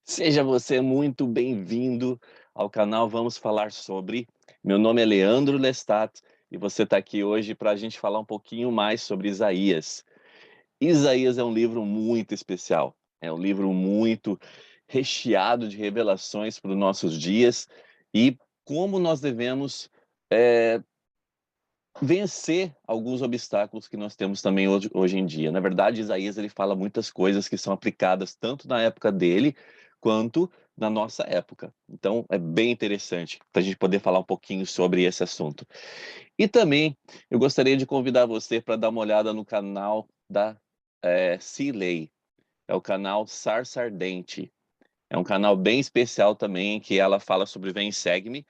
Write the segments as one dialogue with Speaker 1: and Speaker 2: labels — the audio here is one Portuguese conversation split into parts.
Speaker 1: Seja você muito bem-vindo ao canal Vamos Falar Sobre. Meu nome é Leandro Lestat e você está aqui hoje para a gente falar um pouquinho mais sobre Isaías. Isaías é um livro muito especial, é um livro muito recheado de revelações para os nossos dias e como nós devemos vencer alguns obstáculos que nós temos também hoje em dia. Na verdade, Isaías ele fala muitas coisas que são aplicadas tanto na época dele quanto na nossa época. Então, é bem interessante para a gente poder falar um pouquinho sobre esse assunto. E também eu gostaria de convidar você para dar uma olhada no canal da Cilei, é o canal Sarsa Ardente. É um canal bem especial também, que ela fala sobre Vem Segue-me,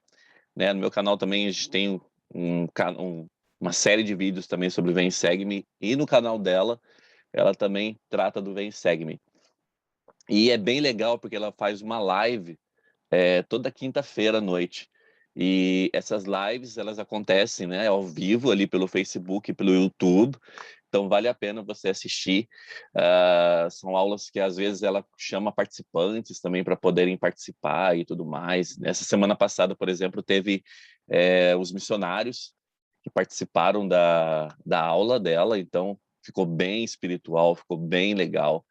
Speaker 1: né? No meu canal também a gente tem um, uma série de vídeos também sobre Vem Segue-me, e no canal dela, ela também trata do Vem Segue-me. E é bem legal porque ela faz uma live toda quinta-feira à noite. E essas lives, elas acontecem, né, ao vivo ali pelo Facebook e pelo YouTube. Então, vale a pena você assistir. São aulas que, às vezes, ela chama participantes também para poderem participar e tudo mais. Nessa semana passada, por exemplo, teve os missionários que participaram da aula dela. Então, ficou bem espiritual, ficou bem legal.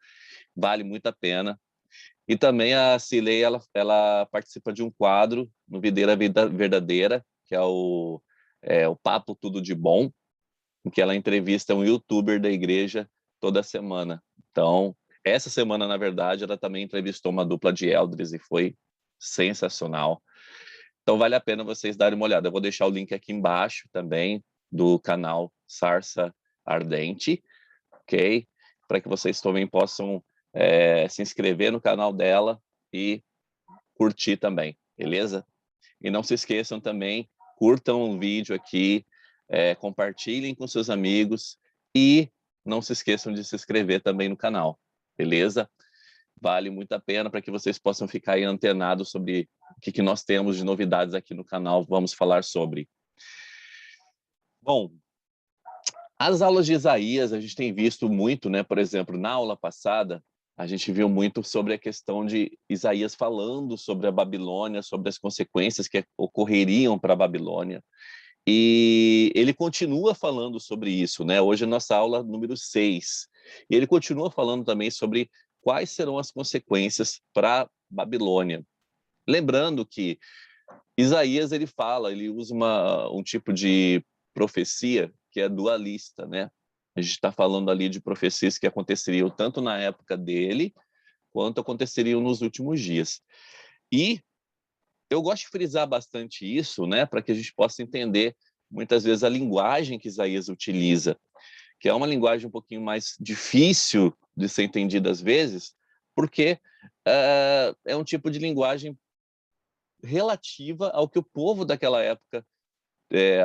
Speaker 1: Vale muito a pena. E também a Cilei, ela participa de um quadro no Videira Verdadeira, que é o Papo Tudo de Bom, em que ela entrevista um youtuber da igreja toda semana. Então, essa semana, na verdade, ela também entrevistou uma dupla de elders e foi sensacional. Então, vale a pena vocês darem uma olhada. Eu vou deixar o link aqui embaixo também do canal Sarsa Ardente, ok? Para que vocês também possam se inscrever no canal dela e curtir também, beleza? E não se esqueçam também, curtam o vídeo aqui, compartilhem com seus amigos e não se esqueçam de se inscrever também no canal, beleza? Vale muito a pena para que vocês possam ficar aí antenados sobre o que nós temos de novidades aqui no canal. Vamos falar sobre. Bom, as aulas de Isaías, a gente tem visto muito, né? Por exemplo, na aula passada, a gente viu muito sobre a questão de Isaías falando sobre a Babilônia, sobre as consequências que ocorreriam para a Babilônia. E ele continua falando sobre isso, né? Hoje é a nossa aula número 6. E ele continua falando também sobre quais serão as consequências para a Babilônia. Lembrando que Isaías, ele usa um tipo de profecia que é dualista, né? A gente está falando ali de profecias que aconteceriam tanto na época dele, quanto aconteceriam nos últimos dias. E eu gosto de frisar bastante isso, né, para que a gente possa entender muitas vezes a linguagem que Isaías utiliza, que é uma linguagem um pouquinho mais difícil de ser entendida às vezes, porque é um tipo de linguagem relativa ao que o povo daquela época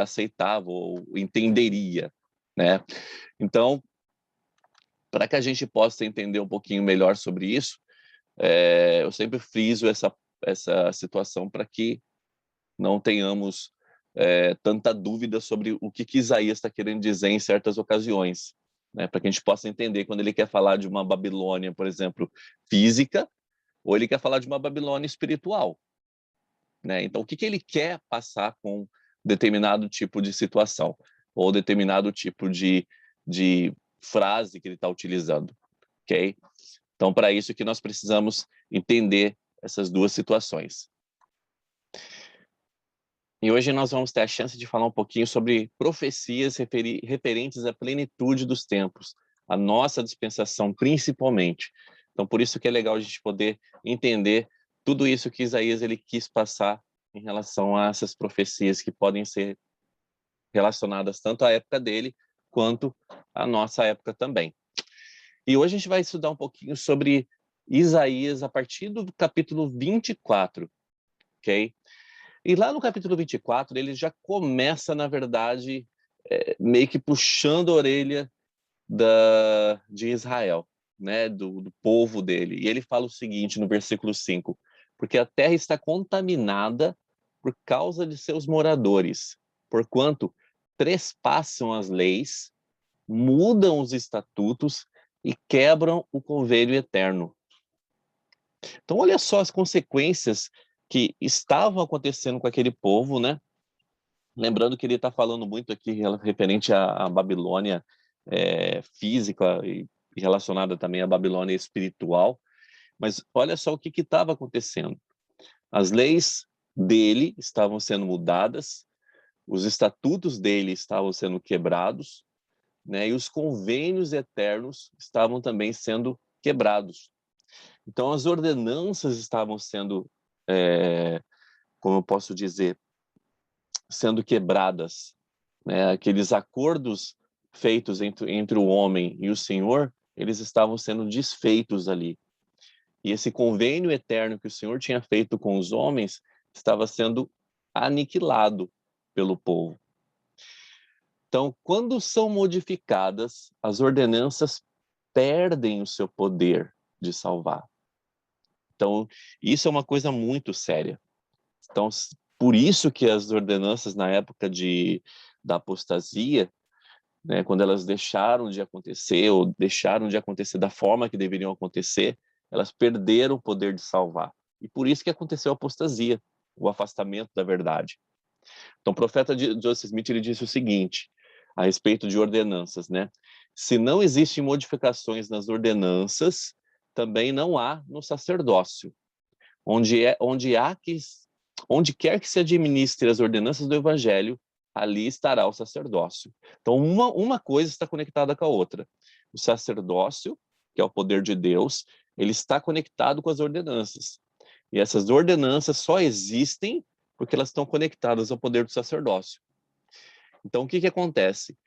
Speaker 1: aceitava ou entenderia, né? Então, para que a gente possa entender um pouquinho melhor sobre isso, eu sempre friso essa situação para que não tenhamos tanta dúvida sobre o que Isaías está querendo dizer em certas ocasiões, né? Para que a gente possa entender quando ele quer falar de uma Babilônia, por exemplo, física, ou ele quer falar de uma Babilônia espiritual, né? Então, o que ele quer passar com determinado tipo de situação, ou determinado tipo de frase que ele está utilizando, ok? Então, para isso que nós precisamos entender essas duas situações. E hoje nós vamos ter a chance de falar um pouquinho sobre profecias referentes à plenitude dos tempos, a nossa dispensação principalmente. Então, por isso que é legal a gente poder entender tudo isso que Isaías ele quis passar em relação a essas profecias que podem ser relacionadas tanto à época dele quanto à nossa época também. E hoje a gente vai estudar um pouquinho sobre Isaías a partir do capítulo 24, ok? E lá no capítulo 24, ele já começa, na verdade, meio que puxando a orelha de Israel, né, do povo dele. E ele fala o seguinte no versículo 5: porque a terra está contaminada por causa de seus moradores, porquanto trespassam as leis, mudam os estatutos e quebram o convênio eterno. Então, olha só as consequências que estavam acontecendo com aquele povo, né? Lembrando que ele está falando muito aqui referente à Babilônia física e relacionada também à Babilônia espiritual. Mas olha só o que estava acontecendo. As leis dele estavam sendo mudadas, os estatutos dele estavam sendo quebrados, né? E os convênios eternos estavam também sendo quebrados. Então, as ordenanças estavam sendo, como eu posso dizer, sendo quebradas, né? Aqueles acordos feitos entre o homem e o Senhor, eles estavam sendo desfeitos ali. E esse convênio eterno que o Senhor tinha feito com os homens estava sendo aniquilado pelo povo. Então, quando são modificadas, as ordenanças perdem o seu poder de salvar. Então, isso é uma coisa muito séria. Então, por isso que as ordenanças na época da apostasia, né, quando elas deixaram de acontecer ou deixaram de acontecer da forma que deveriam acontecer, elas perderam o poder de salvar. E por isso que aconteceu a apostasia, o afastamento da verdade. Então, o profeta Joseph Smith ele disse o seguinte a respeito de ordenanças, né? Se não existem modificações nas ordenanças, também não há no sacerdócio. Onde quer que se administre as ordenanças do evangelho, ali estará o sacerdócio. Então, uma coisa está conectada com a outra. O sacerdócio, que é o poder de Deus, ele está conectado com as ordenanças. E essas ordenanças só existem porque elas estão conectadas ao poder do sacerdócio. Então, o que acontece?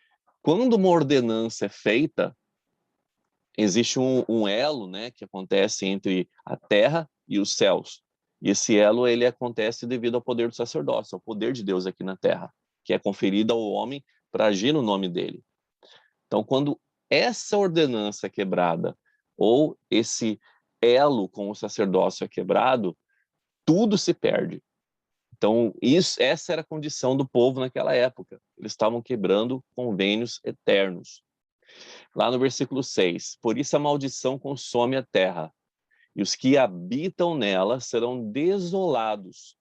Speaker 1: Quando uma ordenança é feita, existe um elo, né, que acontece entre a terra e os céus. E esse elo ele acontece devido ao poder do sacerdócio, ao poder de Deus aqui na terra, que é conferido ao homem para agir no nome dele. Então, quando essa ordenança é quebrada ou esse elo com o sacerdócio é quebrado, tudo se perde. Então, essa era a condição do povo naquela época. Eles estavam quebrando convênios eternos. Lá no versículo 6, por isso a maldição consome a terra, e os que habitam nela serão desolados.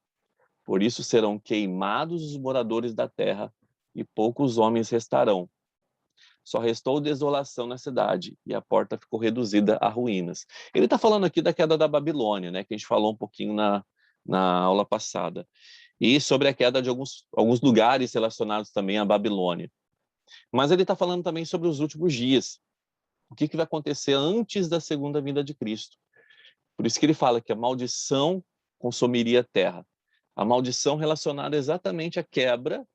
Speaker 1: Por isso serão queimados os moradores da terra, e poucos homens restarão. Só restou desolação na cidade, e a porta ficou reduzida a ruínas. Ele está falando aqui da queda da Babilônia, né, que a gente falou um pouquinho na aula passada. E sobre a queda de alguns lugares relacionados também à Babilônia. Mas ele está falando também sobre os últimos dias. O que vai acontecer antes da segunda vinda de Cristo. Por isso que ele fala que a maldição consumiria a terra. A maldição relacionada exatamente à quebra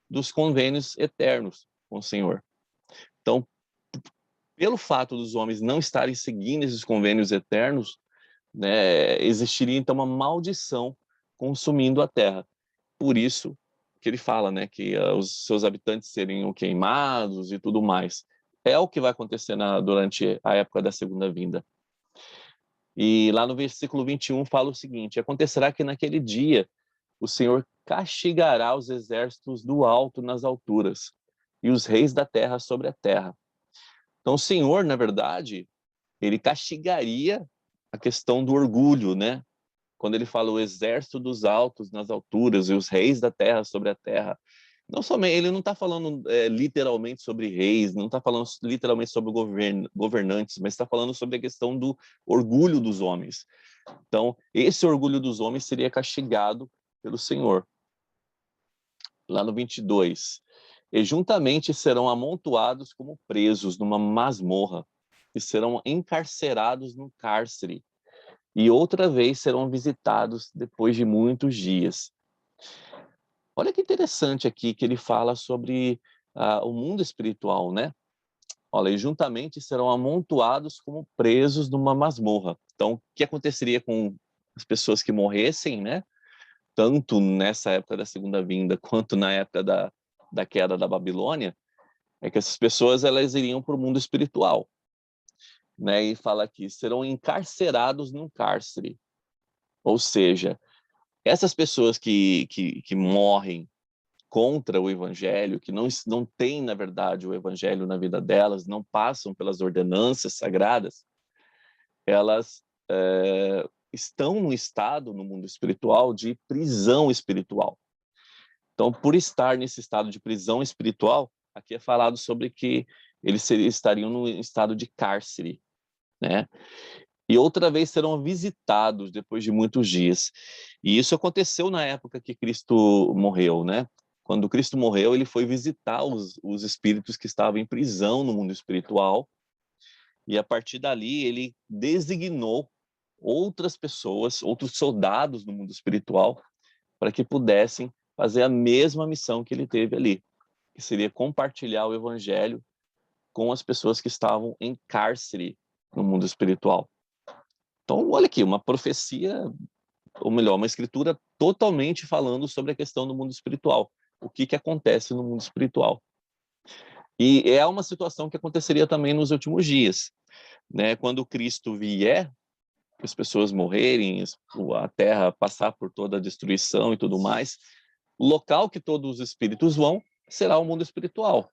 Speaker 1: dos convênios eternos com o Senhor. Então, pelo fato dos homens não estarem seguindo esses convênios eternos, né, existiria então uma maldição consumindo a terra. Por isso que ele fala, né, que os seus habitantes seriam queimados e tudo mais. É o que vai acontecer durante a época da segunda vinda. E lá no versículo 21 fala o seguinte: acontecerá que naquele dia o Senhor castigará os exércitos do alto nas alturas e os reis da terra sobre a terra. Então o Senhor, na verdade, ele castigaria a questão do orgulho, né? Quando ele fala o exército dos altos nas alturas e os reis da terra sobre a terra. Não somente, ele não está falando literalmente sobre reis, não está falando literalmente sobre governantes, mas está falando sobre a questão do orgulho dos homens. Então, esse orgulho dos homens seria castigado pelo Senhor. Lá no 22. E juntamente serão amontoados como presos numa masmorra, e serão encarcerados no cárcere, e outra vez serão visitados depois de muitos dias. Olha que interessante aqui que ele fala sobre o mundo espiritual, né? Olha, e juntamente serão amontoados como presos numa masmorra. Então, o que aconteceria com as pessoas que morressem, né? Tanto nessa época da segunda vinda, quanto na época da queda da Babilônia, é que essas pessoas elas iriam para o mundo espiritual, né? E fala aqui, serão encarcerados num cárcere. Ou seja, essas pessoas que morrem contra o evangelho, que não têm, na verdade, o evangelho na vida delas, não passam pelas ordenanças sagradas, elas estão num estado, no mundo espiritual, de prisão espiritual. Então, por estar nesse estado de prisão espiritual, aqui é falado sobre que eles estariam num estado de cárcere, né? E outra vez serão visitados depois de muitos dias. E isso aconteceu na época que Cristo morreu, né? Quando Cristo morreu, ele foi visitar os espíritos que estavam em prisão no mundo espiritual, e a partir dali ele designou outras pessoas, outros soldados no mundo espiritual, para que pudessem fazer a mesma missão que ele teve ali, que seria compartilhar o evangelho com as pessoas que estavam em cárcere no mundo espiritual. Então, olha aqui, uma profecia, ou melhor, uma escritura totalmente falando sobre a questão do mundo espiritual. O que acontece no mundo espiritual. E é uma situação que aconteceria também nos últimos dias, né? Quando Cristo vier, as pessoas morrerem, a terra passar por toda a destruição e tudo mais, o local que todos os espíritos vão será o mundo espiritual.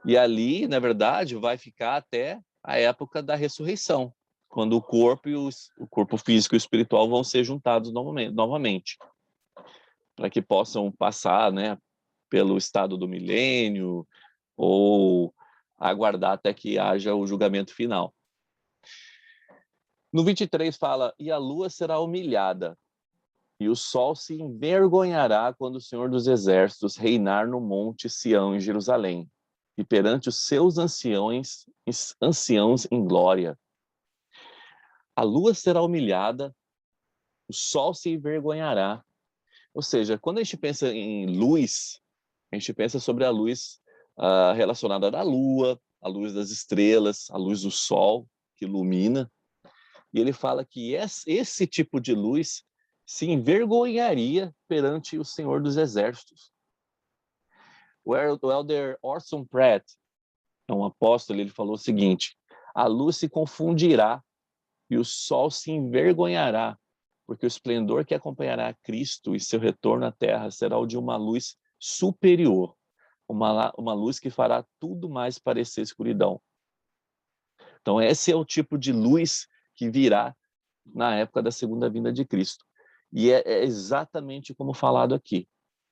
Speaker 1: E ali, na verdade, vai ficar até a época da ressurreição, quando o corpo físico e o espiritual vão ser juntados novamente, para que possam passar, né, pelo estado do milênio ou aguardar até que haja o julgamento final. No 23 fala, e a lua será humilhada, e o sol se envergonhará quando o Senhor dos Exércitos reinar no monte Sião em Jerusalém, e perante os seus anciãos em glória. A lua será humilhada, o sol se envergonhará. Ou seja, quando a gente pensa em luz, a gente pensa sobre a luz relacionada à lua, a luz das estrelas, a luz do sol, que ilumina. E ele fala que esse tipo de luz se envergonharia perante o Senhor dos Exércitos. O elder Orson Pratt, é um apóstolo, ele falou o seguinte, a luz se confundirá e o sol se envergonhará, porque o esplendor que acompanhará Cristo e seu retorno à terra será o de uma luz superior, uma luz que fará tudo mais parecer escuridão. Então esse é o tipo de luz que virá na época da segunda vinda de Cristo. E é exatamente como falado aqui,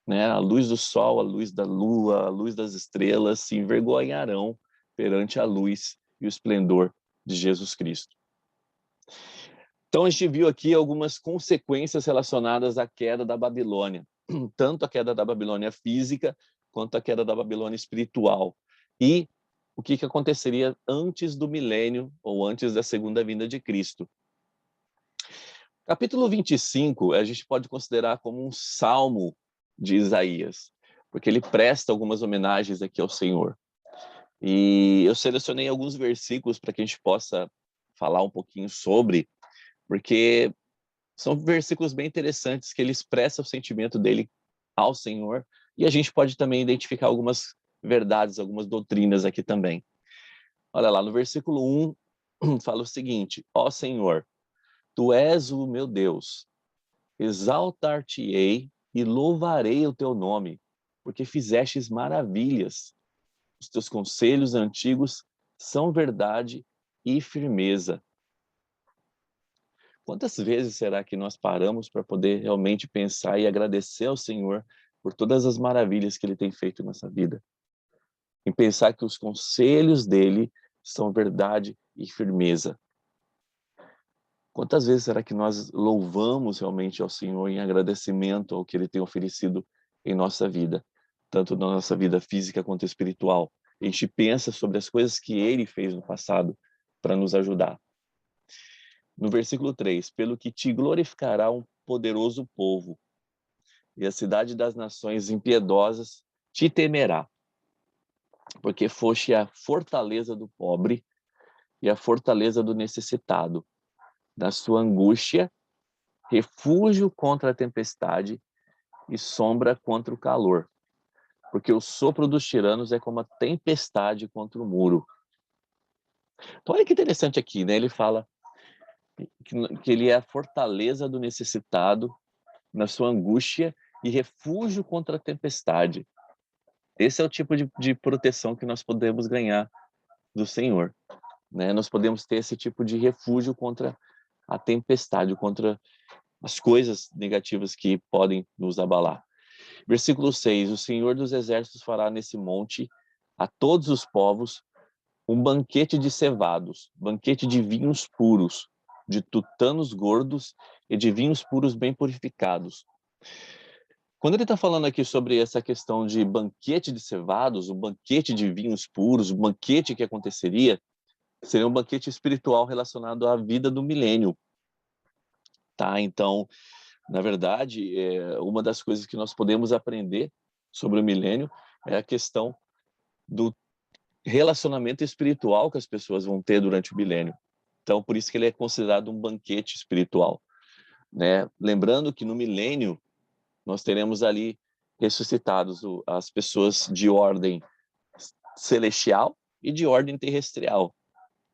Speaker 1: né? A luz do sol, a luz da lua, a luz das estrelas se envergonharão perante a luz e o esplendor de Jesus Cristo. Então a gente viu aqui algumas consequências relacionadas à queda da Babilônia, tanto a queda da Babilônia física quanto a queda da Babilônia espiritual. E o que aconteceria antes do milênio ou antes da segunda vinda de Cristo. Capítulo 25, a gente pode considerar como um salmo de Isaías, porque ele presta algumas homenagens aqui ao Senhor. E eu selecionei alguns versículos para que a gente possa falar um pouquinho sobre, porque são versículos bem interessantes que ele expressa o sentimento dele ao Senhor, e a gente pode também identificar algumas verdades, algumas doutrinas aqui também. Olha lá, no versículo 1, fala o seguinte, ó Senhor, Tu és o meu Deus, exaltar-te-ei e louvarei o teu nome, porque fizestes maravilhas. Os teus conselhos antigos são verdade e firmeza. Quantas vezes será que nós paramos para poder realmente pensar e agradecer ao Senhor por todas as maravilhas que Ele tem feito em nossa vida? Em pensar que os conselhos dele são verdade e firmeza. Quantas vezes será que nós louvamos realmente ao Senhor em agradecimento ao que Ele tem oferecido em nossa vida, tanto na nossa vida física quanto espiritual? A gente pensa sobre as coisas que Ele fez no passado para nos ajudar. No versículo 3, pelo que te glorificará um poderoso povo, e a cidade das nações impiedosas te temerá, porque foste a fortaleza do pobre e a fortaleza do necessitado, da sua angústia, refúgio contra a tempestade e sombra contra o calor, porque o sopro dos tiranos é como a tempestade contra o muro. Então olha que interessante aqui, né? Ele fala que ele é a fortaleza do necessitado na sua angústia e refúgio contra a tempestade. Esse é o tipo de proteção que nós podemos ganhar do Senhor, né? Nós podemos ter esse tipo de refúgio contra a tempestade, contra as coisas negativas que podem nos abalar. Versículo 6, o Senhor dos Exércitos fará nesse monte a todos os povos um banquete de cevados, banquete de vinhos puros, de tutanos gordos e de vinhos puros bem purificados. Quando ele está falando aqui sobre essa questão de banquete de cevados, o banquete de vinhos puros, o banquete que aconteceria, seria um banquete espiritual relacionado à vida do milênio. Tá? Então, na verdade, uma das coisas que nós podemos aprender sobre o milênio é a questão do relacionamento espiritual que as pessoas vão ter durante o milênio. Então, por isso que ele é considerado um banquete espiritual, né? Lembrando que no milênio nós teremos ali ressuscitados as pessoas de ordem celestial e de ordem terrestrial.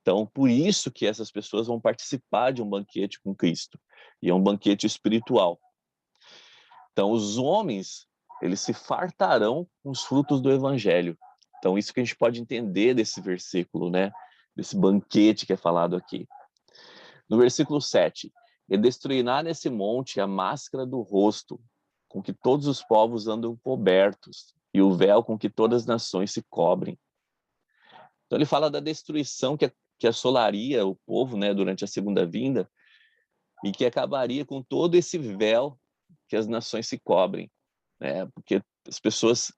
Speaker 1: Então, por isso que essas pessoas vão participar de um banquete com Cristo. E é um banquete espiritual. Então, os homens, eles se fartarão com os frutos do evangelho. Então, isso que a gente pode entender desse versículo, né? Desse banquete que é falado aqui. No versículo 7, e destruirá nesse monte a máscara do rosto, com que todos os povos andam cobertos, e o véu com que todas as nações se cobrem. Então, ele fala da destruição que assolaria o povo, né, durante a segunda vinda, e que acabaria com todo esse véu que as nações se cobrem, né? Porque as pessoas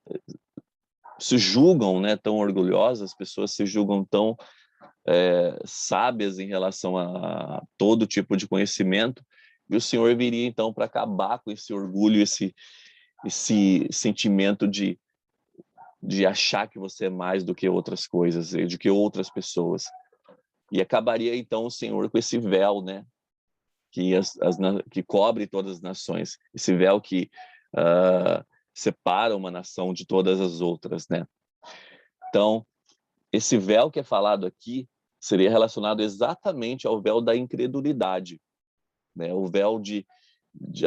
Speaker 1: se julgam, né, tão orgulhosas, as pessoas se julgam tão sábias em relação a todo tipo de conhecimento, e o Senhor viria então para acabar com esse orgulho, esse sentimento de achar que você é mais do que outras coisas, do que outras pessoas. E acabaria então o Senhor com esse véu, né, que cobre todas as nações, esse véu que separa uma nação de todas as outras, né? Então, esse véu que é falado aqui seria relacionado exatamente ao véu da incredulidade, né? O véu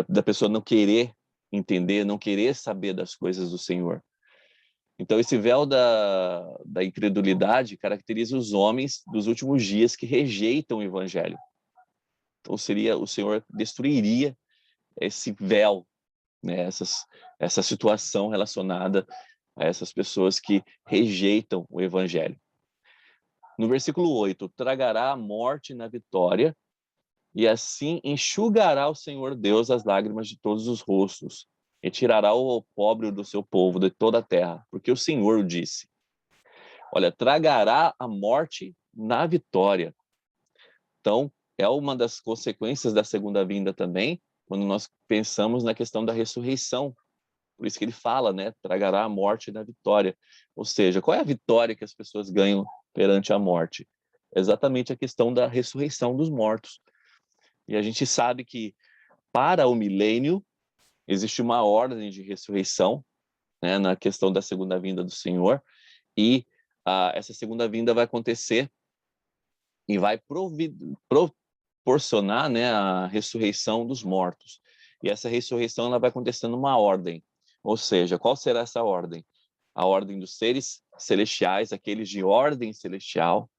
Speaker 1: da pessoa não querer entender, não querer saber das coisas do Senhor. Então, esse véu da incredulidade caracteriza os homens dos últimos dias que rejeitam o evangelho. Então, o Senhor destruiria esse véu, né? Essa situação relacionada a essas pessoas que rejeitam o evangelho. No versículo 8, tragará a morte na vitória, e assim enxugará o Senhor Deus as lágrimas de todos os rostos, e tirará o opróbrio do seu povo de toda a terra, porque o Senhor o disse. Olha, tragará a morte na vitória. Então, é uma das consequências da segunda vinda também, quando nós pensamos na questão da ressurreição. Por isso que ele fala, né? Tragará a morte na vitória. Ou seja, qual é a vitória que as pessoas ganham perante a morte? Exatamente a questão da ressurreição dos mortos. E a gente sabe que para o milênio existe uma ordem de ressurreição, né, na questão da segunda vinda do Senhor, e essa segunda vinda vai acontecer e vai proporcionar, né, a ressurreição dos mortos. E essa ressurreição ela vai acontecer numa ordem. Ou seja, qual será essa ordem? A ordem dos seres celestiais, aqueles de ordem celestial,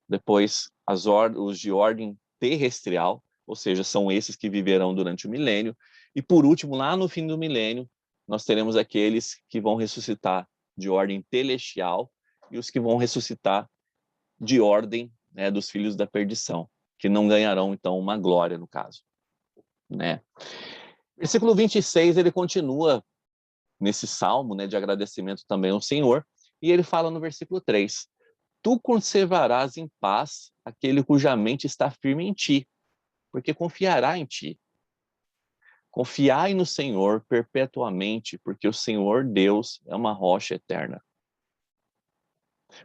Speaker 1: depois os de ordem terrestrial, ou seja, são esses que viverão durante o milênio, e por último, lá no fim do milênio, nós teremos aqueles que vão ressuscitar de ordem celestial e os que vão ressuscitar de ordem, né, dos filhos da perdição, que não ganharão então uma glória no caso, né? Versículo 26, ele continua nesse salmo, né, de agradecimento também ao Senhor, e ele fala no versículo 3: tu conservarás em paz aquele cuja mente está firme em ti, porque confiará em ti. Confiai no Senhor perpetuamente, porque o Senhor Deus é uma rocha eterna.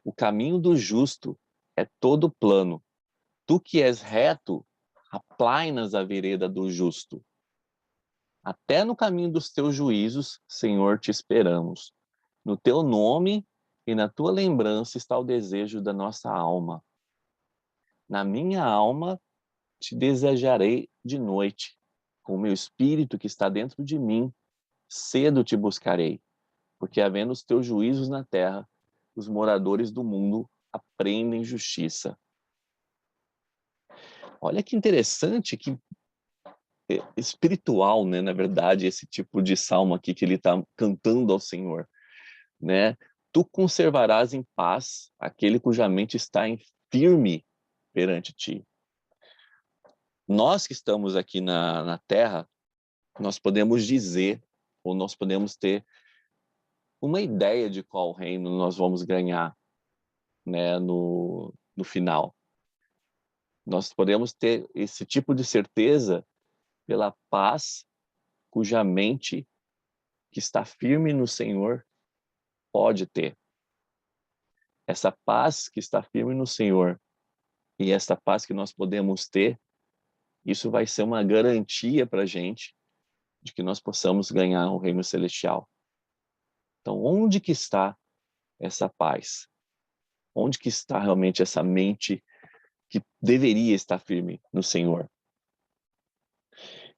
Speaker 1: O caminho do justo é todo plano. Tu que és reto, aplainas a vereda do justo. Até no caminho dos teus juízos, Senhor, te esperamos. No teu nome e na tua lembrança está o desejo da nossa alma. Na minha alma te desejarei de noite. Com o meu espírito que está dentro de mim, cedo te buscarei. Porque havendo os teus juízos na terra, os moradores do mundo aprendem justiça. Olha que interessante, que espiritual, né, na verdade, esse tipo de salmo aqui que ele está cantando ao Senhor, né? Tu conservarás em paz aquele cuja mente está em firme perante ti. Nós que estamos aqui na Terra, nós podemos dizer, ou nós podemos ter uma ideia de qual reino nós vamos ganhar, né, no final. Nós podemos ter esse tipo de certeza pela paz cuja mente que está firme no Senhor pode ter. Essa paz que está firme no Senhor e essa paz que nós podemos ter, isso vai ser uma garantia para a gente de que nós possamos ganhar o reino celestial. Então, onde que está essa paz? Onde que está realmente essa mente que deveria estar firme no Senhor?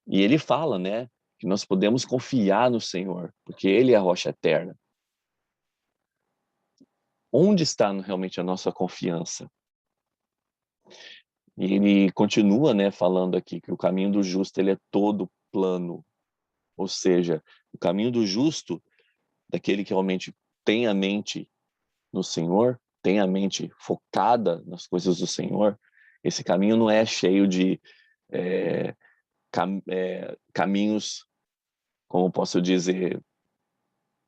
Speaker 1: E ele fala, né, que nós podemos confiar no Senhor, porque Ele é a rocha eterna. Onde está realmente a nossa confiança? E ele continua, né, falando aqui que o caminho do justo ele é todo plano, ou seja, o caminho do justo, daquele que realmente tem a mente no Senhor, tem a mente focada nas coisas do Senhor, esse caminho não é cheio de caminhos, como posso dizer,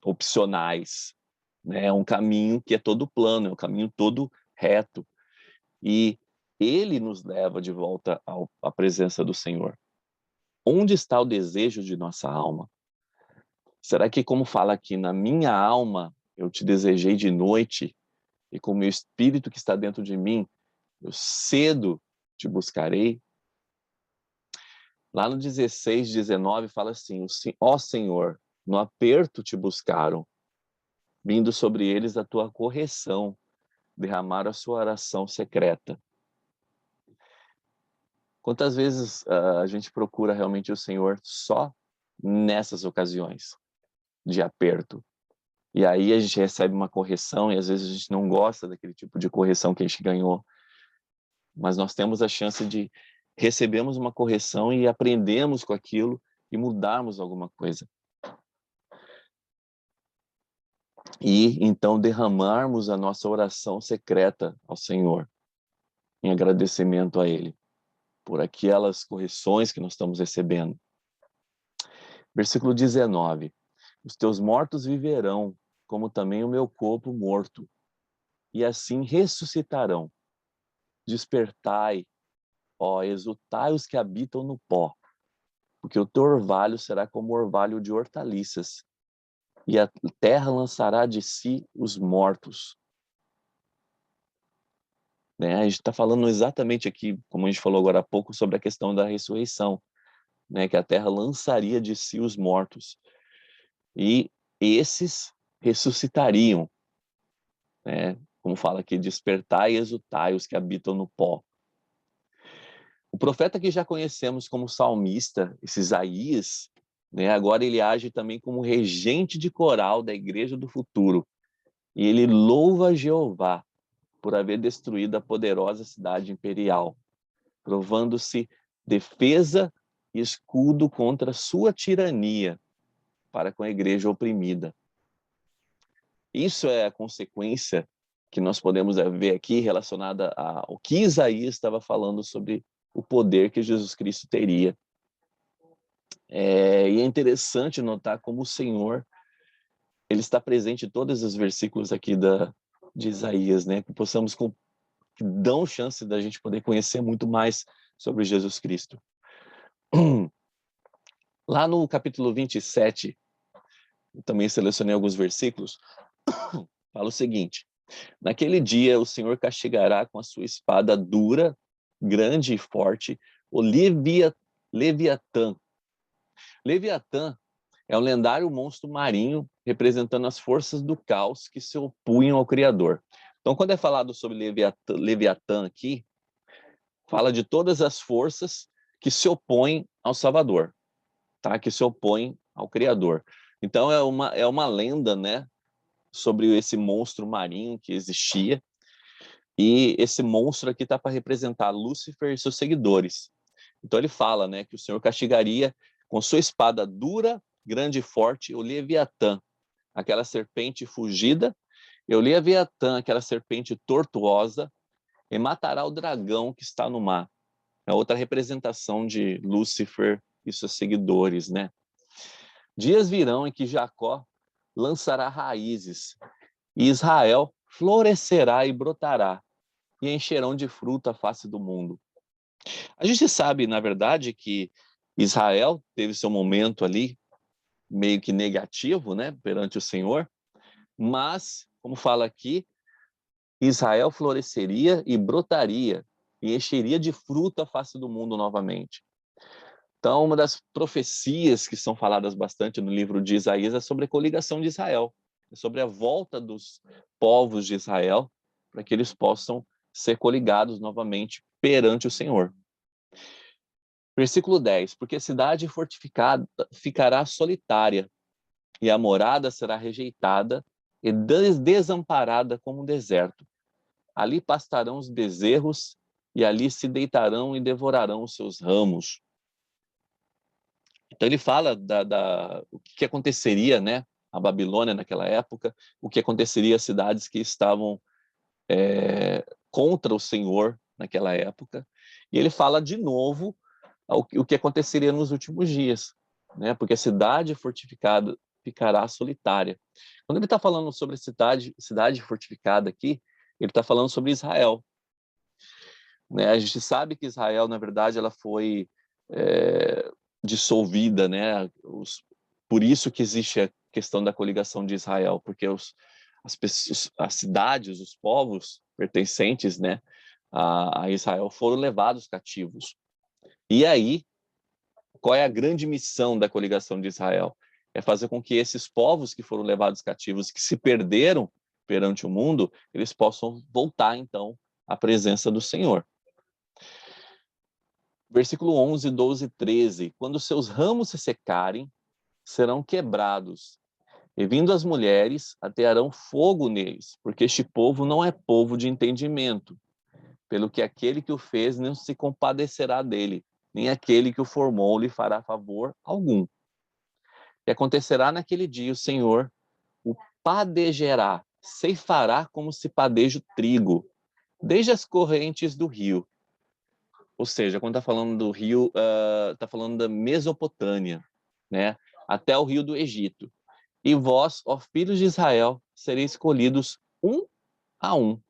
Speaker 1: opcionais, né? É um caminho que é todo plano, é um caminho todo reto. E ele nos leva de volta à presença do Senhor. Onde está o desejo de nossa alma? Será que, como fala aqui, na minha alma eu te desejei de noite, e com o meu espírito que está dentro de mim, eu cedo te buscarei? Lá no 16, 19, fala assim: ó Senhor, no aperto te buscaram, vindo sobre eles a tua correção, derramaram a sua oração secreta. Quantas vezes a gente procura realmente o Senhor só nessas ocasiões de aperto? E aí a gente recebe uma correção e às vezes a gente não gosta daquele tipo de correção que a gente ganhou. Mas nós temos a chance de recebermos uma correção e aprendemos com aquilo e mudarmos alguma coisa. E então derramarmos a nossa oração secreta ao Senhor, em agradecimento a Ele, por aquelas correções que nós estamos recebendo. Versículo 19. Os teus mortos viverão, como também o meu corpo morto, e assim ressuscitarão. Despertai, ó, exultai os que habitam no pó, porque o teu orvalho será como orvalho de hortaliças, e a terra lançará de si os mortos. Né? A gente está falando exatamente aqui, como a gente falou agora há pouco, sobre a questão da ressurreição, né? Que a terra lançaria de si os mortos. E esses ressuscitariam, né? Como fala aqui, despertai e exultai os que habitam no pó. O profeta que já conhecemos como salmista, esse Isaías, né? Agora ele age também como regente de coral da Igreja do Futuro. E ele louva Jeová por haver destruído a poderosa cidade imperial, provando-se defesa e escudo contra sua tirania para com a igreja oprimida. Isso é a consequência que nós podemos ver aqui relacionada ao que Isaías estava falando sobre o poder que Jesus Cristo teria. E é interessante notar como o Senhor ele está presente em todos os versículos aqui de Isaías, né? Que possamos que dão chance da gente poder conhecer muito mais sobre Jesus Cristo. Lá no capítulo 27, eu também selecionei alguns versículos, fala o seguinte: naquele dia o Senhor castigará com a sua espada dura, grande e forte, o Leviatã. Leviatã é um lendário monstro marinho representando as forças do caos que se opunham ao Criador. Então, quando é falado sobre Leviatã aqui, fala de todas as forças que se opõem ao Salvador, tá? Que se opõem ao Criador. Então, é uma lenda, né, sobre esse monstro marinho que existia E esse monstro aqui está para representar Lúcifer e seus seguidores. Então ele fala, né, que o Senhor castigaria com sua espada dura, grande e forte, o Leviatã, aquela serpente fugida, e o Leviatã, aquela serpente tortuosa, e matará o dragão que está no mar. É outra representação de Lúcifer e seus seguidores, né? Dias virão em que Jacó lançará raízes, e Israel florescerá e brotará, e encherão de fruta a face do mundo. A gente sabe, na verdade, que Israel teve seu momento ali meio que negativo, né, perante o Senhor, mas, como fala aqui, Israel floresceria e brotaria e encheria de fruta a face do mundo novamente. Então, uma das profecias que são faladas bastante no livro de Isaías é sobre a coligação de Israel, é sobre a volta dos povos de Israel para que eles possam ser coligados novamente perante o Senhor. Versículo 10, porque a cidade fortificada ficará solitária, e a morada será rejeitada e desamparada como um deserto. Ali pastarão os bezerros, e ali se deitarão e devorarão os seus ramos. Então ele fala o que aconteceria, né, a Babilônia naquela época, o que aconteceria às cidades que estavam contra o Senhor naquela época, e ele fala de novo o que aconteceria nos últimos dias, né? Porque a cidade fortificada ficará solitária. Quando ele está falando sobre cidade fortificada aqui, ele está falando sobre Israel, né? A gente sabe que Israel, na verdade, ela foi dissolvida, né? Por isso que existe a questão da coligação de Israel, porque as cidades, os povos pertencentes, né, a Israel foram levados cativos. E aí, qual é a grande missão da coligação de Israel? É fazer com que esses povos que foram levados cativos, que se perderam perante o mundo, eles possam voltar, então, à presença do Senhor. Versículo 11, 12 e 13. Quando seus ramos se secarem, serão quebrados, e vindo as mulheres, atearão fogo neles, porque este povo não é povo de entendimento, pelo que aquele que o fez não se compadecerá dele, nem aquele que o formou lhe fará favor algum. E acontecerá naquele dia o Senhor o padejará, ceifará como se padeja o trigo, desde as correntes do rio. Ou seja, quando está falando do rio, está falando da Mesopotâmia, né? Até o rio do Egito. E vós, ó filhos de Israel, sereis escolhidos um a um.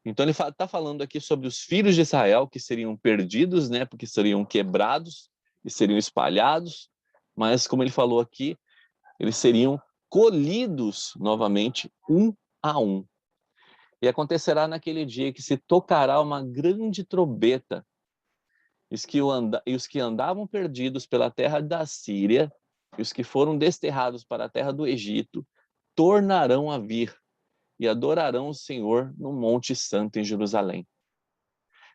Speaker 1: Então ele está falando aqui sobre os filhos de Israel que seriam perdidos, né? Porque seriam quebrados e seriam espalhados. Mas como ele falou aqui, eles seriam colhidos novamente um a um. E acontecerá naquele dia que se tocará uma grande trombeta, e os que andavam perdidos pela terra da Síria, e os que foram desterrados para a terra do Egito, tornarão a vir e adorarão o Senhor no Monte Santo em Jerusalém.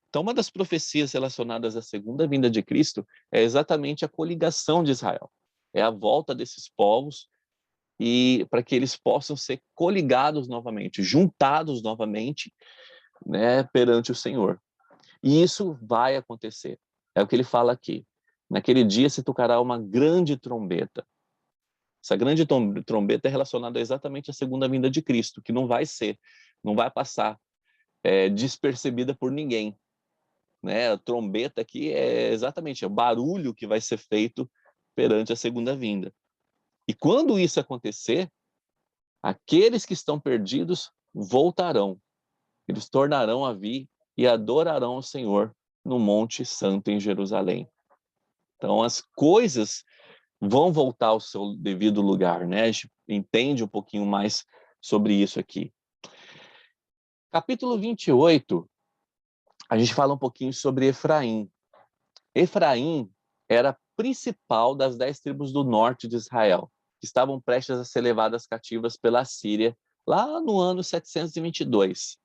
Speaker 1: Então, uma das profecias relacionadas à segunda vinda de Cristo é exatamente a coligação de Israel. É a volta desses povos e para que eles possam ser coligados novamente, juntados novamente, né, perante o Senhor. E isso vai acontecer. É o que ele fala aqui. Naquele dia se tocará uma grande trombeta. Essa grande trombeta é relacionada exatamente à segunda vinda de Cristo, que não vai passar despercebida por ninguém. Né? A trombeta aqui é exatamente o barulho que vai ser feito perante a segunda vinda. E quando isso acontecer, aqueles que estão perdidos voltarão. Eles tornarão a vir e adorarão o Senhor no Monte Santo em Jerusalém. Então, as coisas vão voltar ao seu devido lugar, né? A gente entende um pouquinho mais sobre isso aqui. Capítulo 28, a gente fala um pouquinho sobre Efraim. Efraim era a principal das 10 tribos do norte de Israel, que estavam prestes a ser levadas cativas pela Síria, lá no ano 722.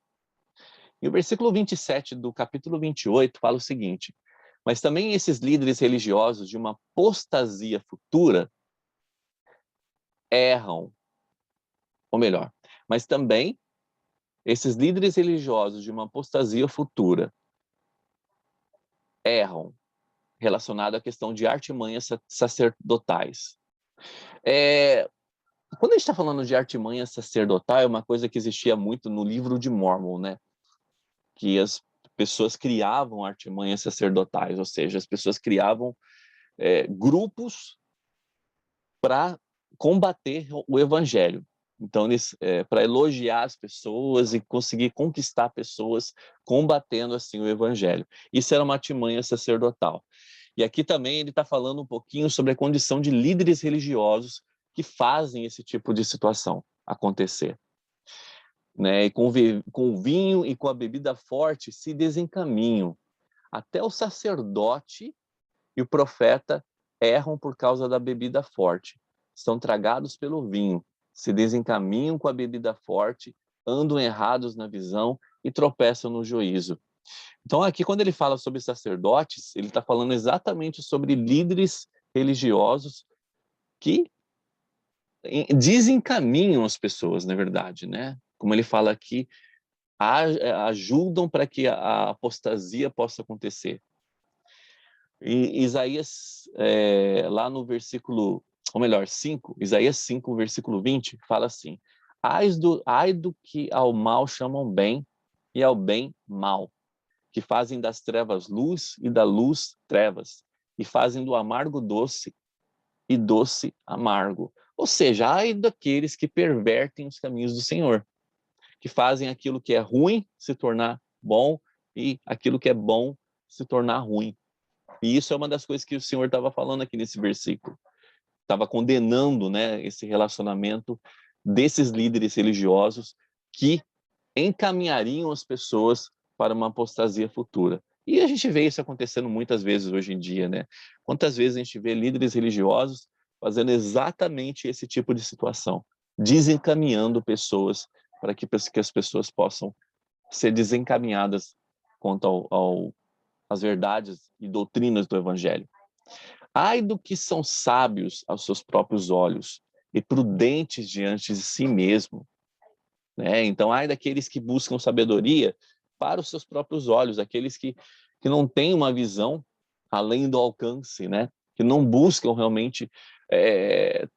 Speaker 1: E o versículo 27 do capítulo 28 fala o seguinte: mas também esses líderes religiosos de uma apostasia futura erram, ou melhor, mas também esses líderes religiosos de uma apostasia futura erram relacionado à questão de artimanhas sacerdotais. Quando a gente está falando de artimanha sacerdotal, é uma coisa que existia muito no livro de Mórmon, né? Que as pessoas criavam artimanhas sacerdotais, ou seja, as pessoas criavam grupos para combater o evangelho. Então, eles, para elogiar as pessoas e conseguir conquistar pessoas, combatendo assim o evangelho. Isso era uma artimanha sacerdotal. E aqui também ele está falando um pouquinho sobre a condição de líderes religiosos que fazem esse tipo de situação acontecer. Né? E com o vinho e com a bebida forte se desencaminham. Até o sacerdote e o profeta erram por causa da bebida forte. São tragados pelo vinho, se desencaminham com a bebida forte, andam errados na visão e tropeçam no juízo. Então, aqui, quando ele fala sobre sacerdotes, ele está falando exatamente sobre líderes religiosos que desencaminham as pessoas, na verdade, né? Como ele fala aqui, ajudam para que a apostasia possa acontecer. E Isaías, lá no versículo, ou melhor, 5, Isaías 5, versículo 20, fala assim: ai do que ao mal chamam bem e ao bem mal, que fazem das trevas luz e da luz trevas, e fazem do amargo doce e doce amargo. Ou seja, ai daqueles que pervertem os caminhos do Senhor, que fazem aquilo que é ruim se tornar bom e aquilo que é bom se tornar ruim. E isso é uma das coisas que o Senhor estava falando aqui nesse versículo. Estava condenando, né, esse relacionamento desses líderes religiosos que encaminhariam as pessoas para uma apostasia futura. E a gente vê isso acontecendo muitas vezes hoje em dia, né? Quantas vezes a gente vê líderes religiosos fazendo exatamente esse tipo de situação, desencaminhando pessoas para que as pessoas possam ser desencaminhadas quanto às verdades e doutrinas do Evangelho. Ai do que são sábios aos seus próprios olhos e prudentes diante de si mesmo. Né? Então, ai daqueles que buscam sabedoria para os seus próprios olhos, aqueles que não têm uma visão além do alcance, né? Que não buscam realmente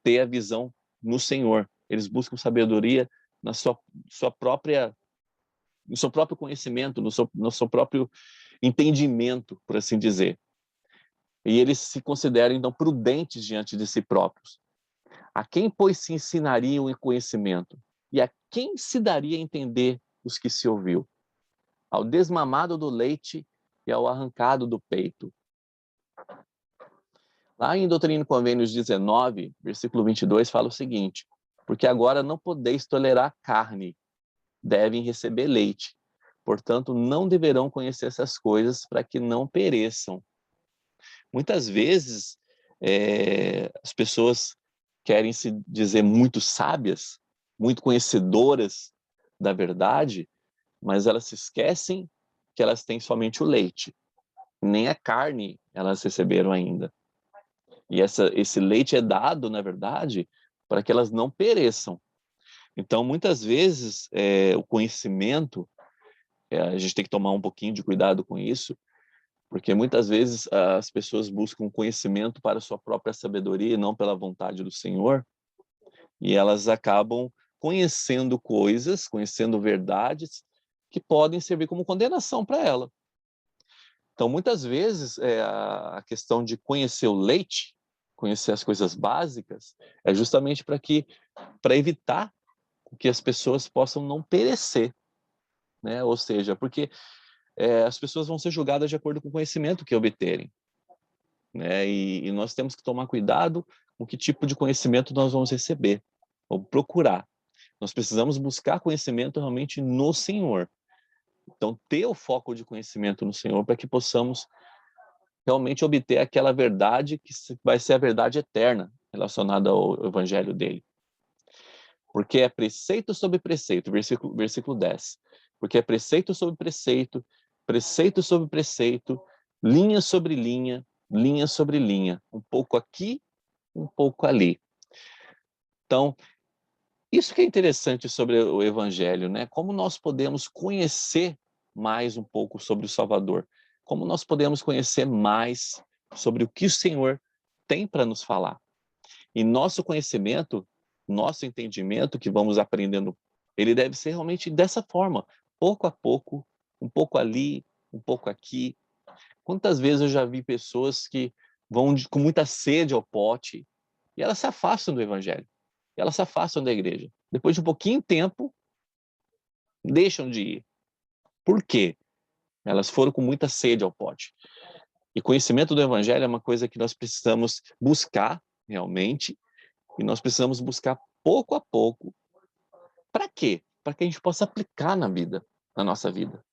Speaker 1: ter a visão no Senhor. Eles buscam sabedoria na sua própria, no seu próprio conhecimento, no seu próprio entendimento, por assim dizer. E eles se consideram, então, prudentes diante de si próprios. A quem, pois, se ensinaria o conhecimento? E a quem se daria a entender os que se ouviu? Ao desmamado do leite e ao arrancado do peito. Lá em Doutrina e Convênios 19, versículo 22, fala o seguinte: porque agora não podeis tolerar carne, devem receber leite. Portanto, não deverão conhecer essas coisas para que não pereçam. Muitas vezes, as pessoas querem se dizer muito sábias, muito conhecedoras da verdade, mas elas se esquecem que elas têm somente o leite. Nem a carne elas receberam ainda. E esse leite é dado, na verdade, para que elas não pereçam. Então, muitas vezes, o conhecimento, a gente tem que tomar um pouquinho de cuidado com isso, porque muitas vezes as pessoas buscam conhecimento para sua própria sabedoria e não pela vontade do Senhor, e elas acabam conhecendo coisas, conhecendo verdades que podem servir como condenação para ela. Então, muitas vezes, a questão de conhecer o leite, conhecer as coisas básicas, é justamente para evitar que as pessoas possam não perecer, né? Ou seja, porque as pessoas vão ser julgadas de acordo com o conhecimento que obterem, né? E nós temos que tomar cuidado com que tipo de conhecimento nós vamos receber, ou procurar. Nós precisamos buscar conhecimento realmente no Senhor. Então, ter o foco de conhecimento no Senhor para que possamos realmente obter aquela verdade que vai ser a verdade eterna relacionada ao evangelho dele. Porque é preceito sobre preceito, versículo 10. Porque é preceito sobre preceito, preceito sobre preceito, linha sobre linha, linha sobre linha, um pouco aqui, um pouco ali. Então, Isso que é interessante sobre o Evangelho, né? Como nós podemos conhecer mais um pouco sobre o Salvador. Como nós podemos conhecer mais sobre o que o Senhor tem para nos falar. E nosso conhecimento, nosso entendimento que vamos aprendendo, ele deve ser realmente dessa forma, pouco a pouco, um pouco ali, um pouco aqui. Quantas vezes eu já vi pessoas que vão com muita sede ao pote e elas se afastam do evangelho, e elas se afastam da igreja. Depois de um pouquinho de tempo, deixam de ir. Por quê? Elas foram com muita sede ao pote. E conhecimento do evangelho é uma coisa que nós precisamos buscar realmente, e nós precisamos buscar pouco a pouco. Para quê? Para que a gente possa aplicar na vida, na nossa vida.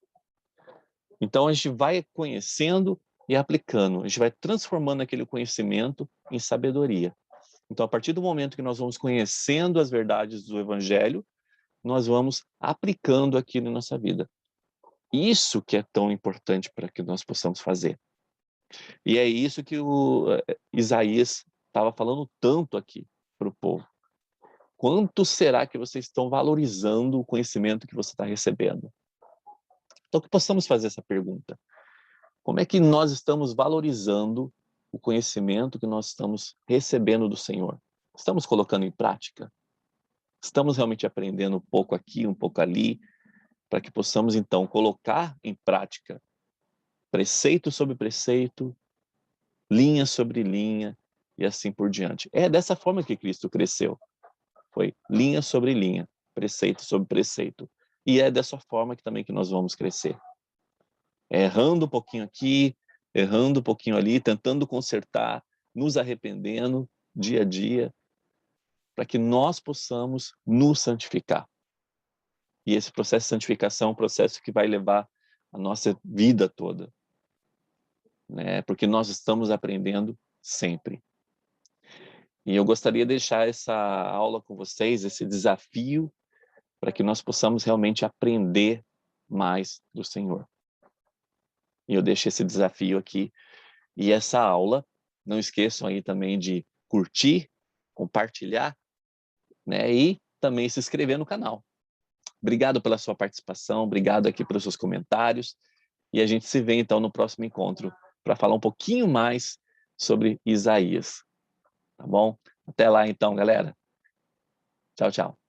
Speaker 1: Então a gente vai conhecendo e aplicando, a gente vai transformando aquele conhecimento em sabedoria. Então, a partir do momento que nós vamos conhecendo as verdades do Evangelho, nós vamos aplicando aquilo na nossa vida. Isso que é tão importante para que nós possamos fazer. E é isso que o Isaías estava falando tanto aqui para o povo. Quanto será que vocês estão valorizando o conhecimento que você está recebendo? Então, que possamos fazer essa pergunta. Como é que nós estamos valorizando o conhecimento que nós estamos recebendo do Senhor? Estamos colocando em prática? Estamos realmente aprendendo um pouco aqui, um pouco ali, para que possamos, então, colocar em prática preceito sobre preceito, linha sobre linha, e assim por diante. É dessa forma que Cristo cresceu. Foi linha sobre linha, preceito sobre preceito. E é dessa forma que também que nós vamos crescer. Errando um pouquinho aqui, errando um pouquinho ali, tentando consertar, nos arrependendo dia a dia, para que nós possamos nos santificar. E esse processo de santificação é um processo que vai levar a nossa vida toda, né? Porque nós estamos aprendendo sempre. E eu gostaria de deixar essa aula com vocês, esse desafio, para que nós possamos realmente aprender mais do Senhor. E eu deixo esse desafio aqui. E essa aula, não esqueçam aí também de curtir, compartilhar, né? E também se inscrever no canal. Obrigado pela sua participação, obrigado aqui pelos seus comentários. E a gente se vê então no próximo encontro para falar um pouquinho mais sobre Isaías. Tá bom? Até lá então, galera. Tchau, tchau.